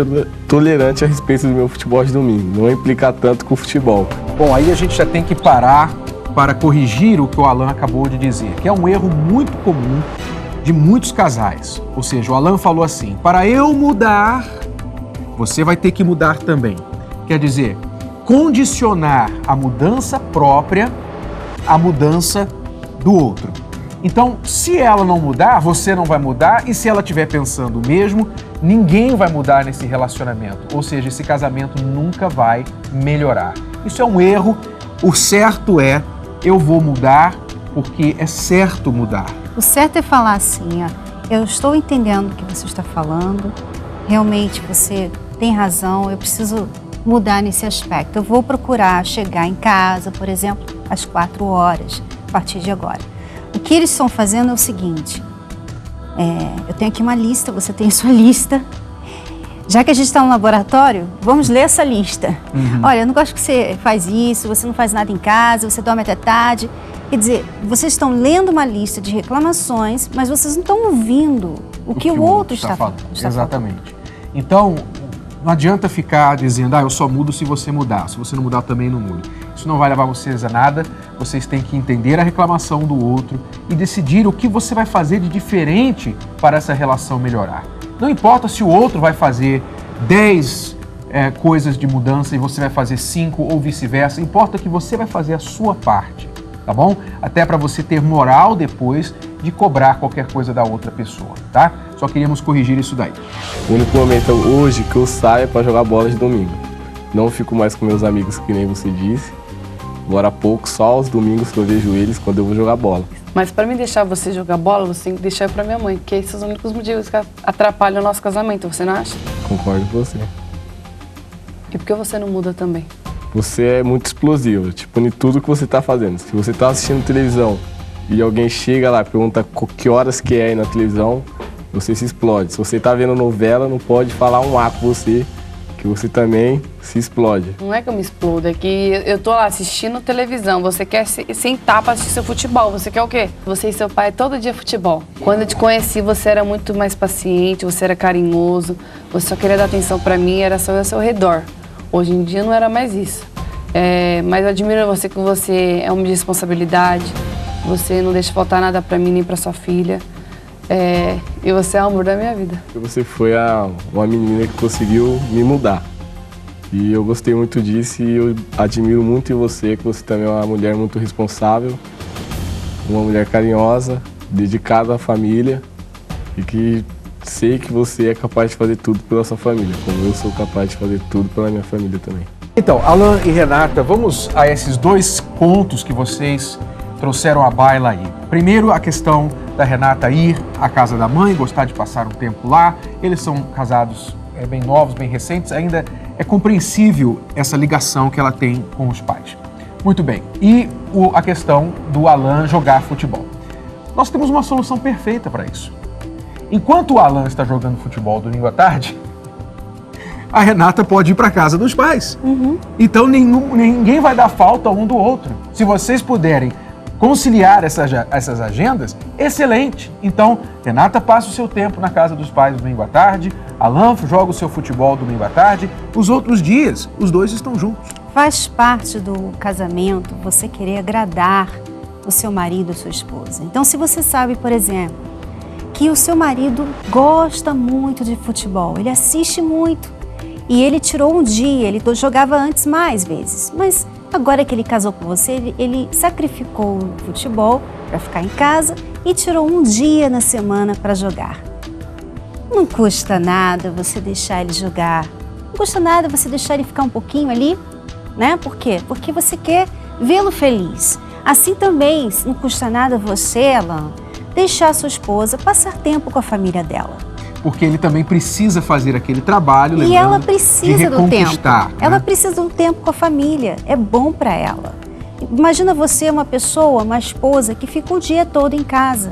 tolerante a respeito do meu futebol de domingo. Não implicar tanto com o futebol. Bom, aí a gente já tem que parar para corrigir o que o Alan acabou de dizer, que é um erro muito comum de muitos casais. Ou seja, o Alan falou assim, para eu mudar, você vai ter que mudar também. Quer dizer, condicionar a mudança própria à mudança do outro. Então, se ela não mudar, você não vai mudar, e se ela estiver pensando o mesmo, ninguém vai mudar nesse relacionamento. Ou seja, esse casamento nunca vai melhorar. Isso é um erro. O certo é, eu vou mudar porque é certo mudar. O certo é falar assim, eu estou entendendo o que você está falando, realmente você tem razão, eu preciso mudar nesse aspecto. Eu vou procurar chegar em casa, por exemplo, às 4 horas, a partir de agora. O que eles estão fazendo é o seguinte, eu tenho aqui uma lista, você tem a sua lista. Já que a gente está no laboratório, vamos ler essa lista. Olha, eu não gosto que você faz isso, você não faz nada em casa, você dorme até tarde. Quer dizer, vocês estão lendo uma lista de reclamações, mas vocês não estão ouvindo o que o outro está falando. Exatamente. Então, não adianta ficar dizendo, eu só mudo se você mudar. Se você não mudar, também não muda. Isso não vai levar vocês a nada. Vocês têm que entender a reclamação do outro e decidir o que você vai fazer de diferente para essa relação melhorar. Não importa se o outro vai fazer 10 coisas de mudança e você vai fazer 5 ou vice-versa. Importa que você vai fazer a sua parte, tá bom? Até para você ter moral depois de cobrar qualquer coisa da outra pessoa, tá? Só queríamos corrigir isso daí. O único momento hoje que eu saio é para jogar bola de domingo. Não fico mais com meus amigos, que nem você disse. Agora há pouco, só aos domingos que eu vejo eles quando eu vou jogar bola. Mas para mim deixar você jogar bola, você tem que deixar para minha mãe, porque esses são os únicos motivos que atrapalham o nosso casamento, você não acha? Concordo com você. E por que você não muda também? Você é muito explosivo, em tudo que você está fazendo. Se você está assistindo televisão e alguém chega lá e pergunta que horas que é aí na televisão, você se explode. Se você está vendo novela, não pode falar um A com você, que você também se explode. Não é que eu me explodo, é que eu tô lá assistindo televisão, você quer sentar para assistir seu futebol, você quer o quê? Você e seu pai todo dia futebol. Quando eu te conheci, você era muito mais paciente, você era carinhoso, você só queria dar atenção para mim, era só ao seu redor. Hoje em dia não era mais isso. Mas eu admiro você que você é homem de responsabilidade, você não deixa faltar nada para mim nem para sua filha. E você é o amor da minha vida. Você foi uma menina que conseguiu me mudar. E eu gostei muito disso e eu admiro muito em você, que você também é uma mulher muito responsável, uma mulher carinhosa, dedicada à família e que sei que você é capaz de fazer tudo pela sua família, como eu sou capaz de fazer tudo pela minha família também. Então, Alan e Renata, vamos a esses dois pontos que vocês trouxeram à baila aí. Primeiro, a questão da Renata ir à casa da mãe, gostar de passar um tempo lá. Eles são casados bem novos, bem recentes, ainda é compreensível essa ligação que ela tem com os pais. Muito bem. E a questão do Alan jogar futebol. Nós temos uma solução perfeita para isso. Enquanto o Alan está jogando futebol domingo à tarde, a Renata pode ir para a casa dos pais. Então ninguém vai dar falta um do outro. Se vocês puderem conciliar essas agendas, excelente. Então, Renata passa o seu tempo na casa dos pais domingo à tarde, Alan joga o seu futebol domingo à tarde, os outros dias, os dois estão juntos. Faz parte do casamento você querer agradar o seu marido ou sua esposa. Então, se você sabe, por exemplo, que o seu marido gosta muito de futebol, ele assiste muito, e ele tirou um dia, ele jogava antes mais vezes, mas agora que ele casou com você, ele sacrificou o futebol para ficar em casa e tirou um dia na semana para jogar. Não custa nada você deixar ele jogar, não custa nada você deixar ele ficar um pouquinho ali, né? Por quê? Porque você quer vê-lo feliz. Assim também, não custa nada você, Alan, deixar sua esposa passar tempo com a família dela. Porque ele também precisa fazer aquele trabalho, e ela precisa do tempo. Né? Ela precisa de um tempo com a família. É bom para ela. Imagina você, uma pessoa, uma esposa que fica o dia todo em casa,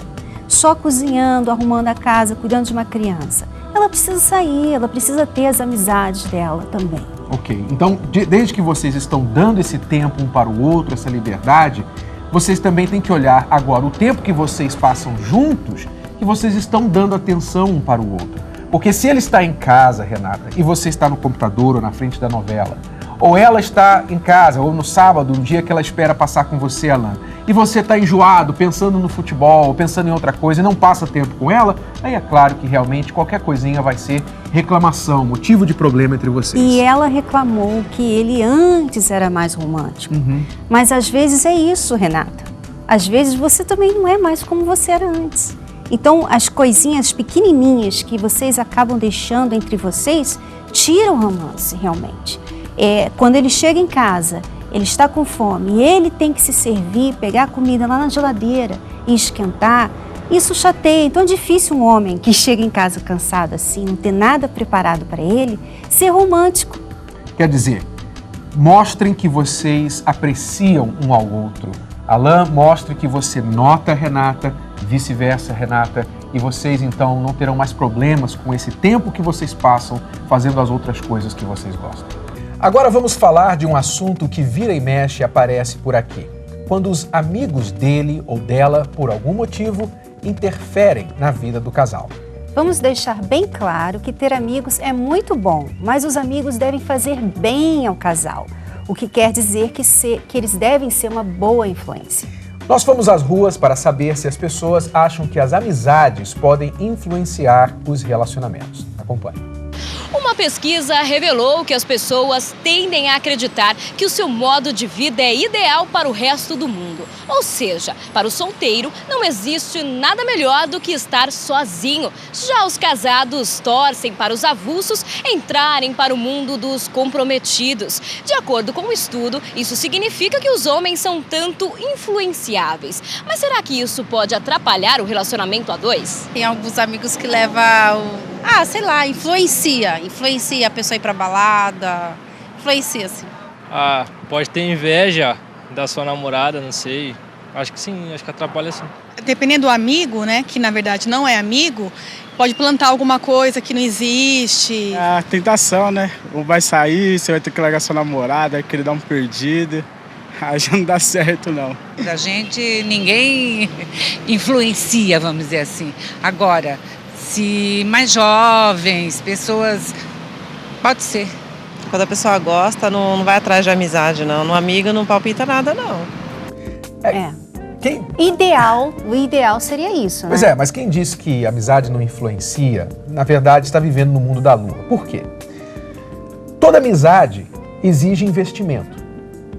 só cozinhando, arrumando a casa, cuidando de uma criança. Ela precisa sair, ela precisa ter as amizades dela também. Ok. Então, desde que vocês estão dando esse tempo um para o outro, essa liberdade, vocês também têm que olhar agora o tempo que vocês passam juntos, que vocês estão dando atenção um para o outro. Porque se ele está em casa, Renata, e você está no computador ou na frente da novela, ou ela está em casa, ou no sábado, um dia que ela espera passar com você, Alan, e você está enjoado, pensando no futebol, pensando em outra coisa, e não passa tempo com ela, aí é claro que realmente qualquer coisinha vai ser reclamação, motivo de problema entre vocês. E ela reclamou que ele antes era mais romântico. Mas às vezes é isso, Renata. Às vezes você também não é mais como você era antes. Então, as coisinhas pequenininhas que vocês acabam deixando entre vocês tiram o romance, realmente. Quando ele chega em casa, ele está com fome e ele tem que se servir, pegar a comida lá na geladeira e esquentar, isso chateia. Então, é difícil um homem que chega em casa cansado assim, não ter nada preparado para ele, ser romântico. Quer dizer, mostrem que vocês apreciam um ao outro. Alan, mostre que você nota a Renata, vice-versa, Renata, e vocês então não terão mais problemas com esse tempo que vocês passam fazendo as outras coisas que vocês gostam. Agora vamos falar de um assunto que vira e mexe e aparece por aqui. Quando os amigos dele ou dela, por algum motivo, interferem na vida do casal. Vamos deixar bem claro que ter amigos é muito bom, mas os amigos devem fazer bem ao casal, o que quer dizer que eles devem ser uma boa influência. Nós fomos às ruas para saber se as pessoas acham que as amizades podem influenciar os relacionamentos. Acompanhe. Uma pesquisa revelou que as pessoas tendem a acreditar que o seu modo de vida é ideal para o resto do mundo. Ou seja, para o solteiro não existe nada melhor do que estar sozinho. Já os casados torcem para os avulsos entrarem para o mundo dos comprometidos. De acordo com o estudo, isso significa que os homens são tanto influenciáveis. Mas será que isso pode atrapalhar o relacionamento a dois? Tem alguns amigos que levam influencia a pessoa a ir pra balada, influencia assim. Pode ter inveja da sua namorada, não sei. Acho que sim, acho que atrapalha sim. Dependendo do amigo, né, que na verdade não é amigo, pode plantar alguma coisa que não existe. A tentação, né? Ou vai sair, você vai ter que largar sua namorada, vai querer dar um perdido. Aí já não dá certo, não. A gente, ninguém influencia, vamos dizer assim. Agora, se mais jovens, pessoas, pode ser. Quando a pessoa gosta, não vai atrás de amizade, não. No amigo não palpita nada, não. O ideal seria isso, né? Pois é, mas quem diz que amizade não influencia, na verdade está vivendo no mundo da lua. Por quê? Toda amizade exige investimento.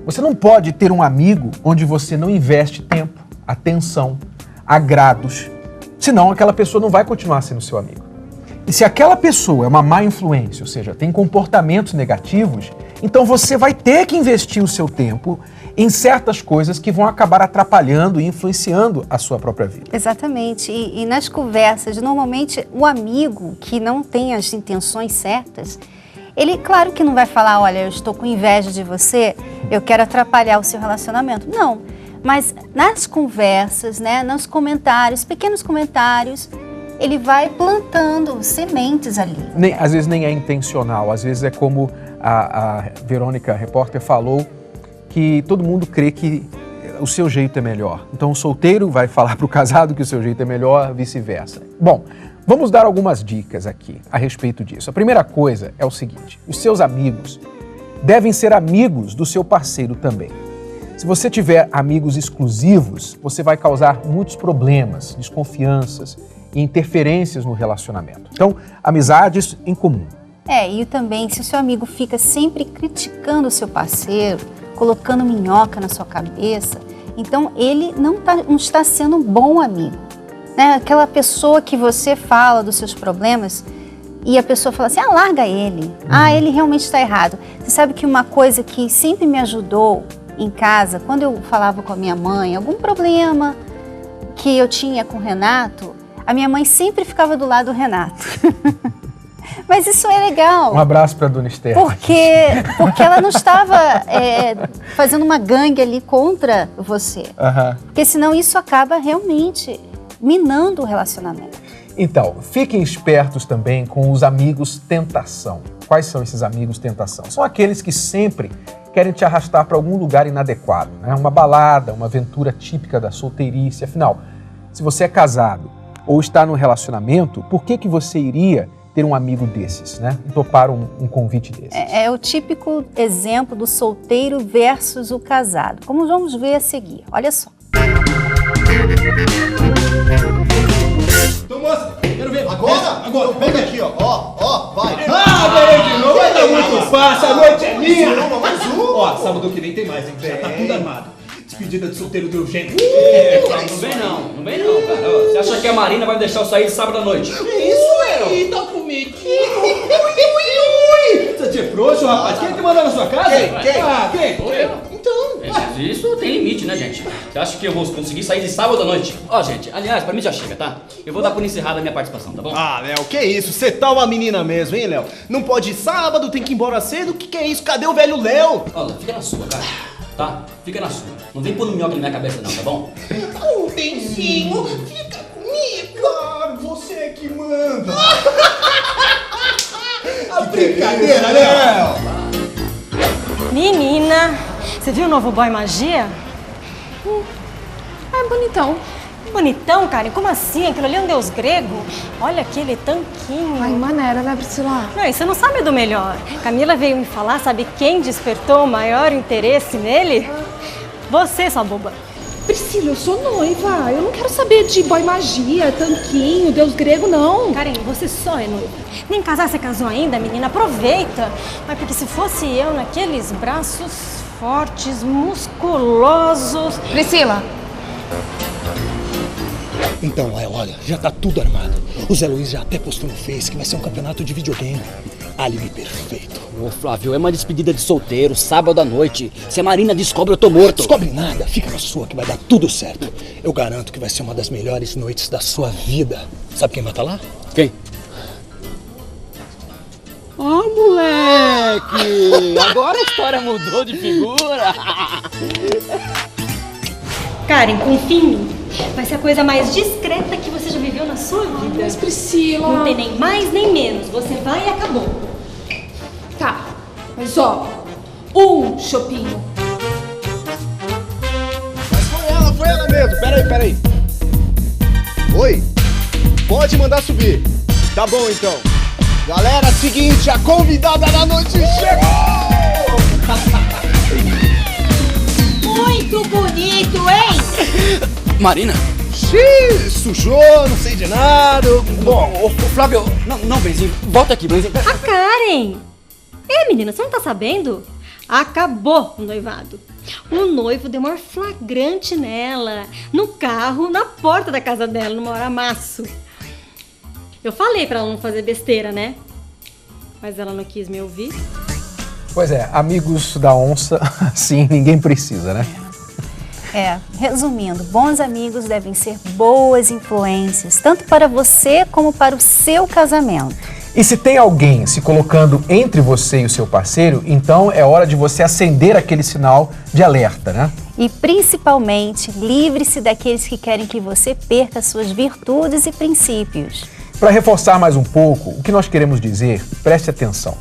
Você não pode ter um amigo onde você não investe tempo, atenção, agrados, senão aquela pessoa não vai continuar sendo seu amigo. E se aquela pessoa é uma má influência, ou seja, tem comportamentos negativos, Então você vai ter que investir o seu tempo em certas coisas que vão acabar atrapalhando e influenciando a sua própria vida. Exatamente. E nas conversas, normalmente o amigo que não tem as intenções certas, ele, claro que não vai falar, olha, eu estou com inveja de você, eu quero atrapalhar o seu relacionamento. Não, mas nas conversas, né, nos comentários, pequenos comentários, ele vai plantando sementes ali. Às vezes nem é intencional, às vezes é como a Verônica, a repórter, falou, que todo mundo crê que o seu jeito é melhor. Então o solteiro vai falar para o casado que o seu jeito é melhor, vice-versa. Bom, vamos dar algumas dicas aqui a respeito disso. A primeira coisa é o seguinte: os seus amigos devem ser amigos do seu parceiro também. Se você tiver amigos exclusivos, você vai causar muitos problemas, desconfianças e interferências no relacionamento. Então, amizades em comum. E também, se o seu amigo fica sempre criticando o seu parceiro, colocando minhoca na sua cabeça, então ele não está sendo um bom amigo. Né? Aquela pessoa que você fala dos seus problemas e a pessoa fala assim, larga ele. Ele realmente está errado. Você sabe que uma coisa que sempre me ajudou em casa, quando eu falava com a minha mãe, algum problema que eu tinha com o Renato, a minha mãe sempre ficava do lado do Renato. Mas isso é legal. Um abraço para a dona Esther. Porque ela não estava fazendo uma gangue ali contra você. Porque senão isso acaba realmente minando o relacionamento. Então, fiquem espertos também com os amigos tentação. Quais são esses amigos tentação? São aqueles que sempre querem te arrastar para algum lugar inadequado, né? Uma balada, uma aventura típica da solteirice. Afinal, se você é casado ou está num relacionamento, por que você iria ter um amigo desses, né? Topar um convite desses? É o típico exemplo do solteiro versus o casado, como vamos ver a seguir. Olha só. Então, moça, quero ver. Agora, pega aqui, ó, vai. Ganhei de novo, vai dar muito fácil, a noite é minha. Mais um. Sábado que vem tem mais, hein? Já tá tudo armado. Despedida de solteiro do Eugênio. Não vem não, cara. Você acha que a Marina vai deixar eu sair sábado à noite? Que isso, Léo? Tá com medinho. Ui. Você é frouxo, rapaz. Quem é que mandou na sua casa? Quem? Então. Isso tem limite, né, gente? Você acha que eu vou conseguir sair de sábado à noite? Gente, aliás, pra mim já chega, tá? Eu vou dar por encerrada a minha participação, tá bom? Léo, que isso? Você tá uma menina mesmo, hein, Léo? Não pode ir sábado, tem que ir embora cedo. O que é isso? Cadê o velho Léo? Léo, fica na sua, cara. Tá? Fica na sua. Não vem pôr minhoca na minha cabeça não, tá bom? Benzinho, fica comigo. Claro, você é que manda. A brincadeira, Léo. Menina, você viu o novo boy magia? É bonitão. Bonitão, Karen? Como assim? Aquilo ali é um deus grego? Olha aquele tanquinho. Ai, maneira, né, Priscila? Não, e você não sabe do melhor. Camila veio me falar, sabe quem despertou o maior interesse nele? Você, sua boba. Priscila, eu sou noiva. Eu não quero saber de boy magia, tanquinho, deus grego, não. Karen, você só é noiva. Nem casar você casou ainda, menina. Aproveita. Mas porque se fosse eu, naqueles braços fortes, musculosos... Priscila. Então, olha, já tá tudo armado. O Zé Luiz já até postou no Face que vai ser um campeonato de videogame. Alibi perfeito. Ô, Flávio, é uma despedida de solteiro, sábado à noite. Se a Marina descobre, eu tô morto. Descobre nada, fica na sua que vai dar tudo certo. Eu garanto que vai ser uma das melhores noites da sua vida. Sabe quem vai estar lá? Quem? Moleque! Agora a história mudou de figura. Karen, confia em mim. Vai ser a coisa mais discreta que você já viveu na sua vida. Mas Priscila... Não tem nem mais nem menos. Você vai e acabou. Tá, mas chopinho. Mas foi ela mesmo. Peraí. Oi? Pode mandar subir. Tá bom, então. Galera, seguinte, a convidada da noite chegou! Muito bonito, hein? Marina? Xiii, sujou, não sei de nada. Bom, Flávio, não, Benzinho, volta aqui, Benzinho. A Karen! Menina, você não tá sabendo? Acabou o noivado. O noivo deu maior flagrante nela, no carro, na porta da casa dela, numa hora amasso. Eu falei pra ela não fazer besteira, né? Mas ela não quis me ouvir. Pois é, amigos da onça, sim, ninguém precisa, né? Resumindo, bons amigos devem ser boas influências, tanto para você como para o seu casamento. E se tem alguém se colocando entre você e o seu parceiro, então é hora de você acender aquele sinal de alerta, né? E principalmente, livre-se daqueles que querem que você perca suas virtudes e princípios. Para reforçar mais um pouco, o que nós queremos dizer, preste atenção.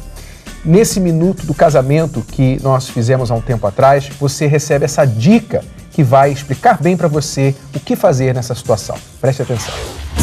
Nesse minuto do casamento que nós fizemos há um tempo atrás, você recebe essa dica que vai explicar bem para você o que fazer nessa situação. Preste atenção.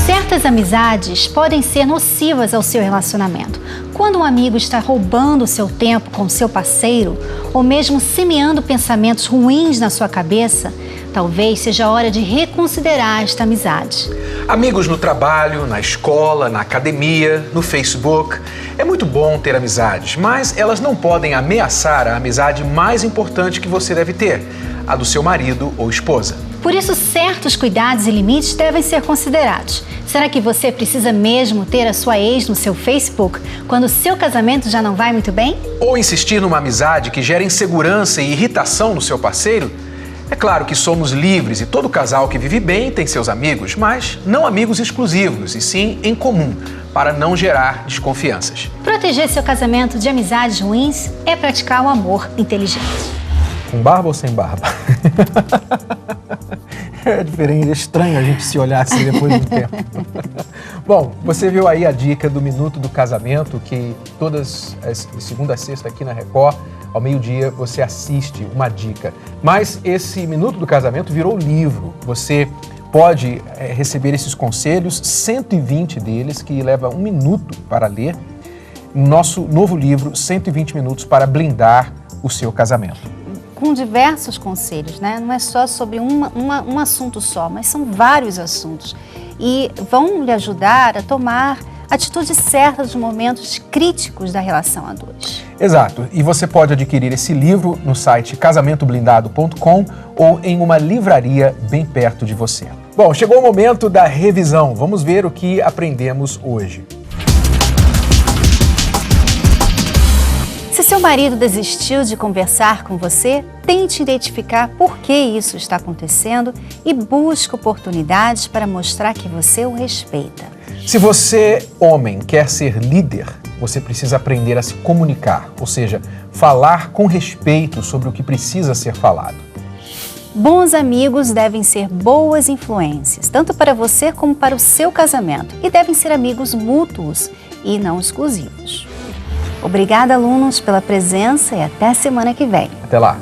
Certas amizades podem ser nocivas ao seu relacionamento. Quando um amigo está roubando o seu tempo com o seu parceiro, ou mesmo semeando pensamentos ruins na sua cabeça, talvez seja a hora de reconsiderar esta amizade. Amigos no trabalho, na escola, na academia, no Facebook. É muito bom ter amizades, mas elas não podem ameaçar a amizade mais importante que você deve ter, a do seu marido ou esposa. Por isso, certos cuidados e limites devem ser considerados. Será que você precisa mesmo ter a sua ex no seu Facebook quando o seu casamento já não vai muito bem? Ou insistir numa amizade que gera insegurança e irritação no seu parceiro? É claro que somos livres e todo casal que vive bem tem seus amigos, mas não amigos exclusivos, e sim em comum, para não gerar desconfianças. Proteger seu casamento de amizades ruins é praticar o amor inteligente. Com barba ou sem barba? É diferente, é estranho a gente se olhar assim depois de um tempo. Bom, você viu aí a dica do Minuto do Casamento, que todas as segunda a sexta aqui na Record, ao meio-dia, você assiste uma dica. Mas esse Minuto do Casamento virou livro. Você pode receber esses conselhos, 120 deles, que leva 1 minuto para ler. Nosso novo livro, 120 minutos para blindar o seu casamento. Com diversos conselhos, né? Não é só sobre um assunto só, mas são vários assuntos. E vão lhe ajudar a tomar atitudes certas nos momentos críticos da relação a dois. Exato. E você pode adquirir esse livro no site casamentoblindado.com ou em uma livraria bem perto de você. Bom, chegou o momento da revisão. Vamos ver o que aprendemos hoje. Se seu marido desistiu de conversar com você, tente identificar por que isso está acontecendo e busque oportunidades para mostrar que você o respeita. Se você, homem, quer ser líder, você precisa aprender a se comunicar, ou seja, falar com respeito sobre o que precisa ser falado. Bons amigos devem ser boas influências, tanto para você como para o seu casamento, e devem ser amigos mútuos e não exclusivos. Obrigada, alunos, pela presença e até semana que vem. Até lá.